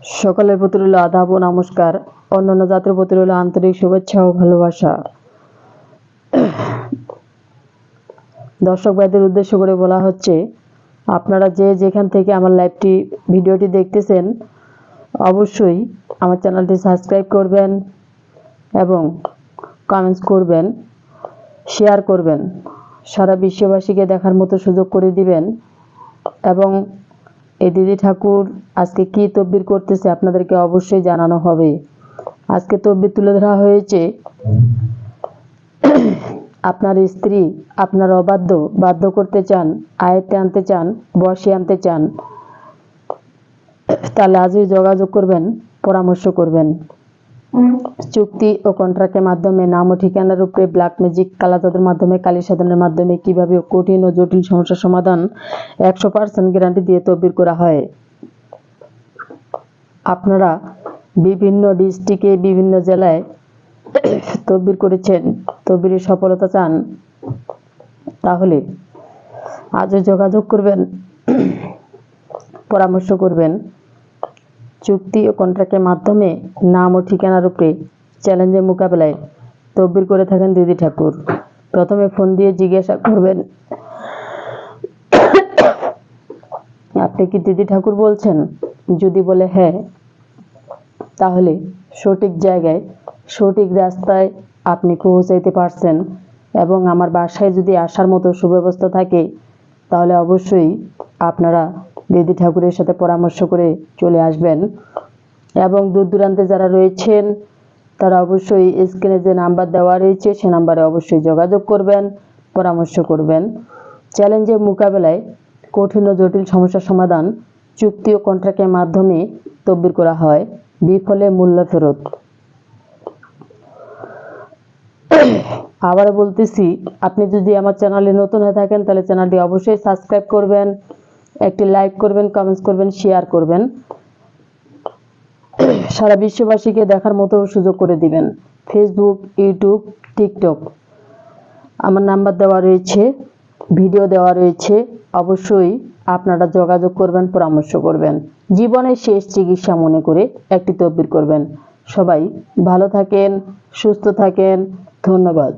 সকলের প্রতি রইল আদাব ও নমস্কার। অন্যান্য জাতির প্রতি রইল আন্তরিক শুভেচ্ছা ও ভালোবাসা। দর্শক ভাইদের উদ্দেশ্য করে বলা হচ্ছে, আপনারা যে যেখান থেকে আমার ভিডিওটি দেখতেছেন, অবশ্যই আমার চ্যানেলটি সাবস্ক্রাইব করবেন এবং কমেন্টস করবেন, শেয়ার করবেন, সারা বিশ্ববাসীকে দেখার মতো সুযোগ করে দিবেন। এবং এই দিদি ঠাকুর আজকে কি তদবির করতেছে আপনাদেরকে অবশ্যই জানানো হবে। আজকে তদবির তুলে ধরা হয়েছে, আপনার স্ত্রী আপনার বাধ্য করতে চান, আয়ত্তে আনতে চান, বশে আনতে চান, তাহলে আজই যোগাযোগ করবেন, পরামর্শ করবেন। চুক্তি ও কন্ট্রাক্টের মাধ্যমে নাম ও ঠিকানার উপরে ব্ল্যাক ম্যাজিক, কালা জাদুর মাধ্যমে, কালী সাধনের মাধ্যমে কিভাবে কঠিন ও জটিল সমস্যার সমাধান 100% গ্যারান্টি দিয়ে তদবির করা হয়। আপনারা বিভিন্ন ডিস্ট্রিক্টে, বিভিন্ন জেলায় তদবির করেছেন, তদবিরের সফলতা চান, তাহলে আজও যোগাযোগ করবেন, পরামর্শ করবেন। চুক্তি ও কন্ট্রাক্টের মাধ্যমে নাম ও ঠিকানার উপরে চ্যালেঞ্জের মোকাবেলায় তদবির করে থাকেন দিদি ঠাকুর। প্রথমে ফোন দিয়ে জিজ্ঞাসা করবেন, আপনি কি দিদি ঠাকুর বলছেন? যদি বলে হ্যাঁ, তাহলে সঠিক জায়গায়, সঠিক রাস্তায় আপনি পৌঁছাইতে পারছেন এবং আমার বাসায় যদি আসার মতো সুব্যবস্থা থাকে, তাহলে অবশ্যই আপনারা দিদি ঠাকুরের সাথে পরামর্শ করে চলে আসবেন। এবং দূর দূরান্তে যারা রয়েছেন, তারা অবশ্যই স্ক্রিনে যে নাম্বার দেওয়া রয়েছে সে নাম্বারে অবশ্যই যোগাযোগ করবেন, পরামর্শ করবেন। চ্যালেঞ্জের মোকাবেলায় কঠিন ও জটিল সমস্যার সমাধান চুক্তি ও কন্ট্রাক্টের মাধ্যমে তদবির করা হয়, বিফলে মূল্য ফেরত। আবার বলতেছি, আপনি যদি আমার চ্যানেলে নতুন হয়ে থাকেন, তাহলে চ্যানেলটি অবশ্যই সাবস্ক্রাইব করবেন, একটি লাইক করবেন, কমেন্টস করবেন, শেয়ার করবেন, সারা বিশ্ববাসীকে দেখার মতো সুযোগ করে দিবেন। ফেসবুক, ইউটিউব, টিকটক আমার নাম্বার দেওয়া রয়েছে, ভিডিও দেওয়া রয়েছে, অবশ্যই আপনারা যোগাযোগ করবেন, পরামর্শ করবেন। জীবনের শেষ চিকিৎসা মনে করে একটি তদবির করবেন। সবাই ভালো থাকেন, সুস্থ থাকেন, ধন্যবাদ।